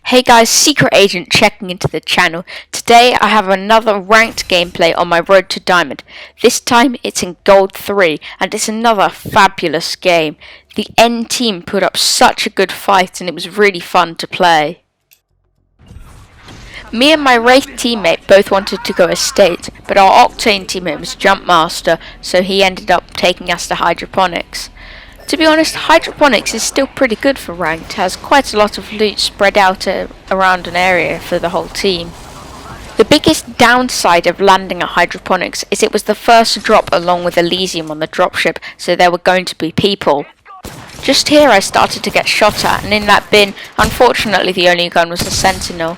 Hey guys, Secret Agent checking into the channel. Today I have another ranked gameplay on my road to Diamond. This time it's in Gold 3 and it's another fabulous game. The N team put up such a good fight and it was really fun to play. Me and my Wraith teammate both wanted to go Estate, but our Octane teammate was Jump Master, so he ended up taking us to Hydroponics. To be honest, Hydroponics is still pretty good for ranked, has quite a lot of loot spread out around an area for the whole team. The biggest downside of landing at Hydroponics is it was the first drop along with Elysium on the dropship, so there were going to be people. Just here I started to get shot at, and in that bin, unfortunately the only gun was a Sentinel.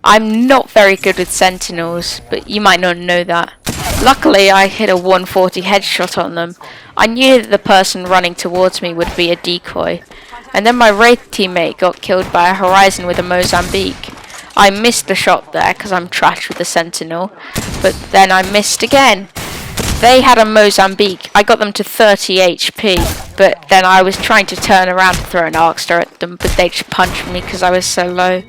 I'm not very good with Sentinels, but you might not know that. Luckily I hit a 140 headshot on them. I knew that the person running towards me would be a decoy. And then my Wraith teammate got killed by a Horizon with a Mozambique. I missed the shot there because I'm trash with the Sentinel, but then I missed again. They had a Mozambique. I got them to 30 HP, but then I was trying to turn around to throw an Arcstar at them, but they just punched me because I was so low.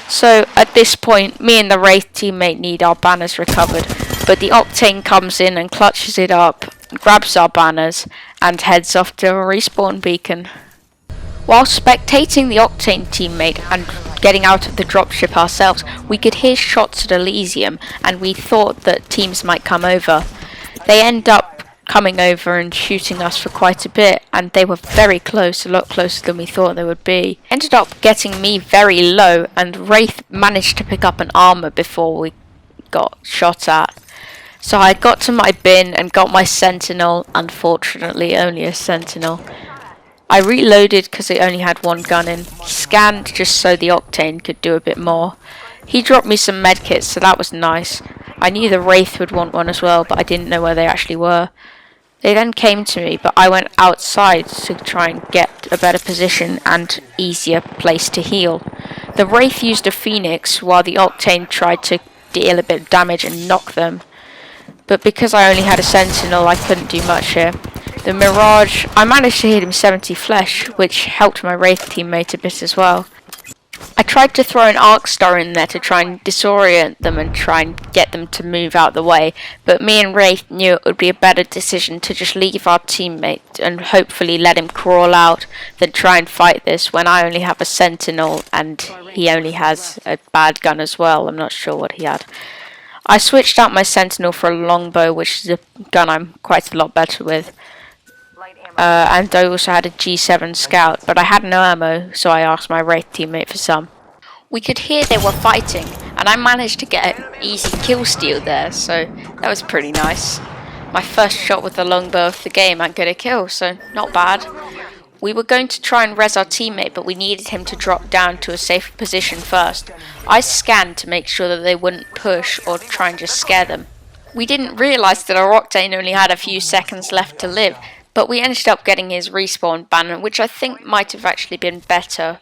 So at this point, me and the Wraith teammate need our banners recovered, but the Octane comes in and clutches it up, grabs our banners, and heads off to a respawn beacon. While spectating the Octane teammate and getting out of the dropship ourselves, we could hear shots at Elysium, and we thought that teams might come over. They end up coming over and shooting us for quite a bit, and they were very close, a lot closer than we thought they would be. Ended up getting me very low, and Wraith managed to pick up an armor before we got shot at. So I got to my bin and got my Sentinel, unfortunately only a Sentinel. I reloaded because it only had one gun in, scanned just so the Octane could do a bit more. He dropped me some medkits, so that was nice. I knew the Wraith would want one as well, but I didn't know where they actually were. They then came to me, but I went outside to try and get a better position and easier place to heal. The Wraith used a Phoenix while the Octane tried to deal a bit of damage and knock them. But because I only had a Sentinel, I couldn't do much here. The Mirage, I managed to hit him 70 flesh, which helped my Wraith teammate a bit as well. I tried to throw an Arcstar in there to try and disorient them and try and get them to move out the way, but me and Wraith knew it would be a better decision to just leave our teammate and hopefully let him crawl out than try and fight this when I only have a Sentinel and he only has a bad gun as well. I'm not sure what he had. I switched out my Sentinel for a longbow, which is a gun I'm quite a lot better with. And I also had a G7 Scout, but I had no ammo, so I asked my Wraith teammate for some. We could hear they were fighting, and I managed to get an easy kill steal there, so that was pretty nice. My first shot with the longbow of the game and get a kill, so not bad. We were going to try and res our teammate, but we needed him to drop down to a safe position first. I scanned to make sure that they wouldn't push or try and just scare them. We didn't realise that our Octane only had a few seconds left to live, but we ended up getting his respawn banner, which I think might have actually been better,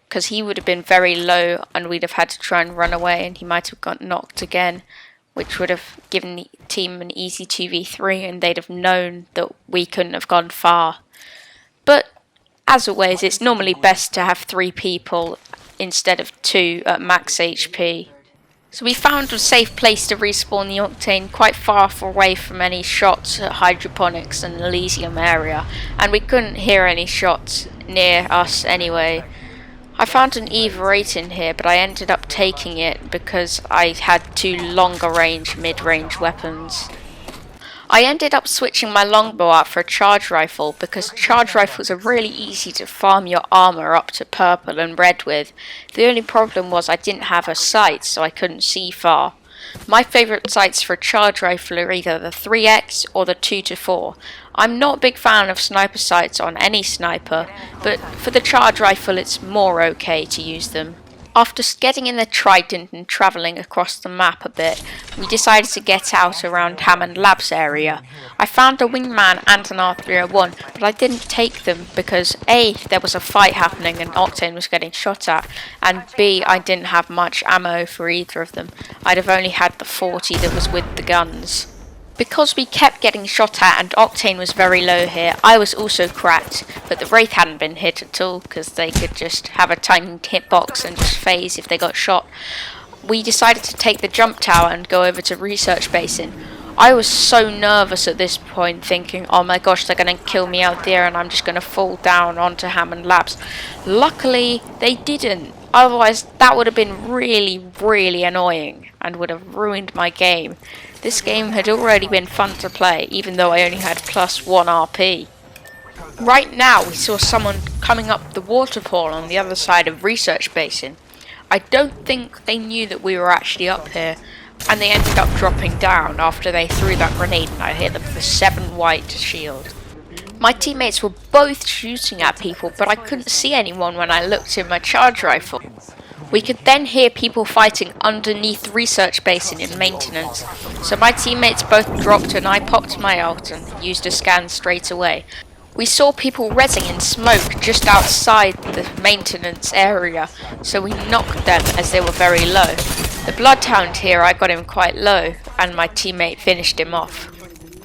because he would have been very low and we'd have had to try and run away and he might have got knocked again, which would have given the team an easy 2v3 and they'd have known that we couldn't have gone far. But as always, it's normally best to have 3 people instead of 2 at max HP. So we found a safe place to respawn the Octane quite far away from any shots at Hydroponics and Elysium area, and we couldn't hear any shots near us anyway. I found an Eva 8 in here, but I ended up taking it because I had 2 longer range, mid-range weapons. I ended up switching my longbow out for a charge rifle because charge rifles are really easy to farm your armor up to purple and red with. The only problem was I didn't have a sight, so I couldn't see far. My favourite sights for a charge rifle are either the 3x or the 2-4. I'm not a big fan of sniper sights on any sniper, but for the charge rifle it's more okay to use them. After getting in the Trident and travelling across the map a bit, we decided to get out around Hammond Labs area. I found a Wingman and an R301, but I didn't take them because A, there was a fight happening and Octane was getting shot at, and B, I didn't have much ammo for either of them. I'd have only had the 40 that was with the guns. Because we kept getting shot at and Octane was very low here, I was also cracked, but the Wraith hadn't been hit at all because they could just have a tiny hitbox and just phase if they got shot. We decided to take the jump tower and go over to Research Basin. I was so nervous at this point, thinking, oh my gosh, they're going to kill me out there and I'm just going to fall down onto Hammond Labs. Luckily, they didn't. Otherwise, that would have been really, really annoying and would have ruined my game. This game had already been fun to play, even though I only had +1 RP. Right now, we saw someone coming up the waterfall on the other side of Research Basin. I don't think they knew that we were actually up here, and they ended up dropping down after they threw that grenade and I hit them for 7 white shield. My teammates were both shooting at people, but I couldn't see anyone when I looked in my charge rifle. We could then hear people fighting underneath Research Basin in maintenance, so my teammates both dropped and I popped my ult and used a scan straight away. We saw people rezzing in smoke just outside the maintenance area, so we knocked them as they were very low. The Bloodhound here, I got him quite low, and my teammate finished him off.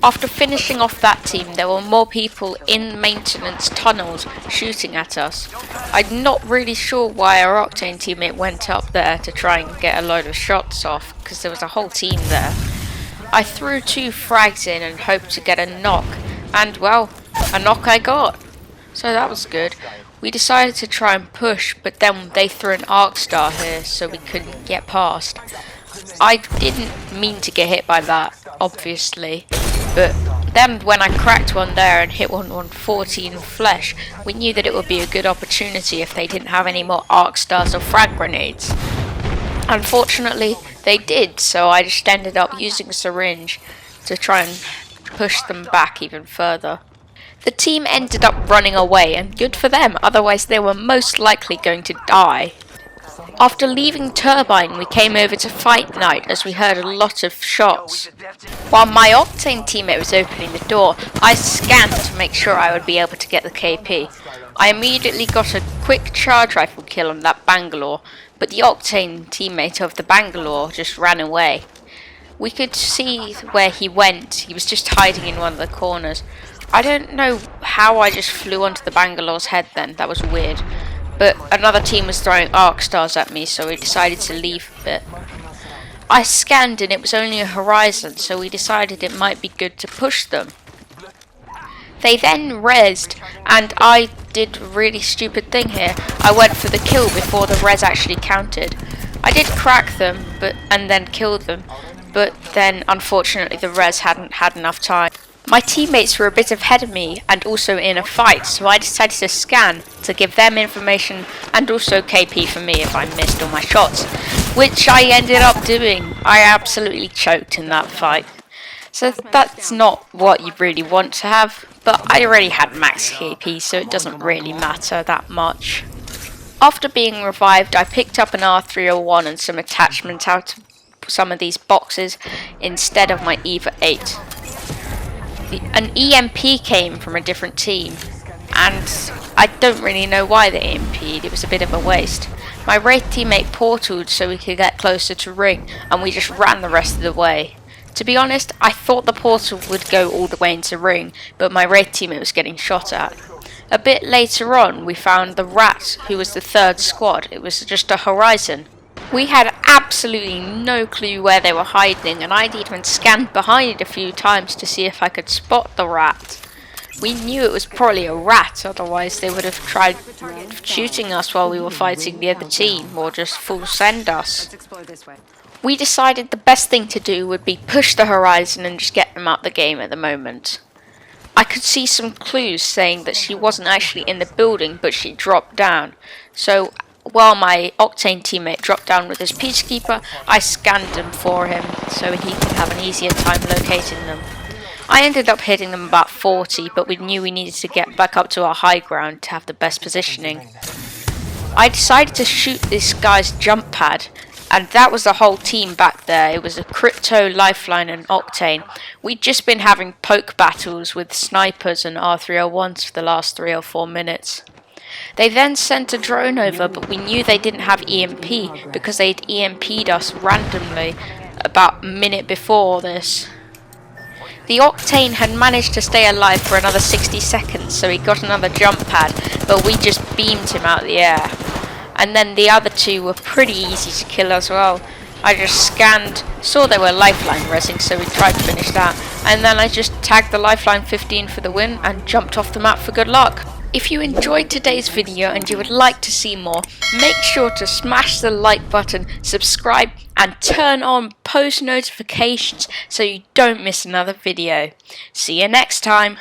After finishing off that team, there were more people in maintenance tunnels shooting at us. I'm not really sure why our Octane teammate went up there to try and get a load of shots off, because there was a whole team there. I threw 2 frags in and hoped to get a knock, and well, a knock I got. So that was good. We decided to try and push, but then they threw an arc star here, so we couldn't get past. I didn't mean to get hit by that, obviously, but then when I cracked one there and hit one on 14 flesh, we knew that it would be a good opportunity if they didn't have any more arc stars or frag grenades. Unfortunately, they did, so I just ended up using a syringe to try and push them back even further. The team ended up running away, and good for them, otherwise they were most likely going to die. After leaving Turbine, we came over to Fight Night as we heard a lot of shots. While my Octane teammate was opening the door, I scanned to make sure I would be able to get the KP. I immediately got a quick charge rifle kill on that Bangalore, but the Octane teammate of the Bangalore just ran away. We could see where he went. He was just hiding in one of the corners. I don't know how I just flew onto the Bangalore's head then. That was weird. But another team was throwing arc stars at me, so we decided to leave a bit. I scanned and it was only a horizon, so we decided it might be good to push them. They then rezzed, and I did a really stupid thing here. I went for the kill before the res actually counted. I did crack them, and then killed them, but then unfortunately the res hadn't had enough time. My teammates were a bit ahead of me and also in a fight, so I decided to scan to give them information and also KP for me if I missed all my shots, which I ended up doing. I absolutely choked in that fight. So that's not what you really want to have, but I already had max KP, so it doesn't really matter that much. After being revived, I picked up an R301 and some attachments out of some of these boxes instead of my EVA 8. An EMP came from a different team, and I don't really know why they EMP'd, it was a bit of a waste. My Wraith teammate portaled so we could get closer to ring, and we just ran the rest of the way. To be honest, I thought the portal would go all the way into ring, but my Wraith teammate was getting shot at. A bit later on, we found the rat, who was the 3rd squad. It was just a horizon. We had absolutely no clue where they were hiding, and I'd even scanned behind a few times to see if I could spot the rat. We knew it was probably a rat, otherwise they would have tried shooting us while we were fighting the other team, or just full send us. We decided the best thing to do would be push the horizon and just get them out the game at the moment. I could see some clues saying that she wasn't actually in the building, but she dropped down. So while my Octane teammate dropped down with his Peacekeeper, I scanned him for him so he could have an easier time locating them. I ended up hitting them about 40, but we knew we needed to get back up to our high ground to have the best positioning. I decided to shoot this guy's jump pad, and that was the whole team back there. It was a Crypto, Lifeline and Octane. We'd just been having poke battles with snipers and R301s for the last 3 or 4 minutes. They then sent a drone over, but we knew they didn't have EMP because they'd EMP'd us randomly about a minute before this. The Octane had managed to stay alive for another 60 seconds, so he got another jump pad, but we just beamed him out of the air. And then the other two were pretty easy to kill as well. I just scanned, saw they were lifeline resing, so we tried to finish that. And then I just tagged the lifeline 15 for the win and jumped off the map for good luck. If you enjoyed today's video and you would like to see more, make sure to smash the like button, subscribe and turn on post notifications so you don't miss another video. See you next time.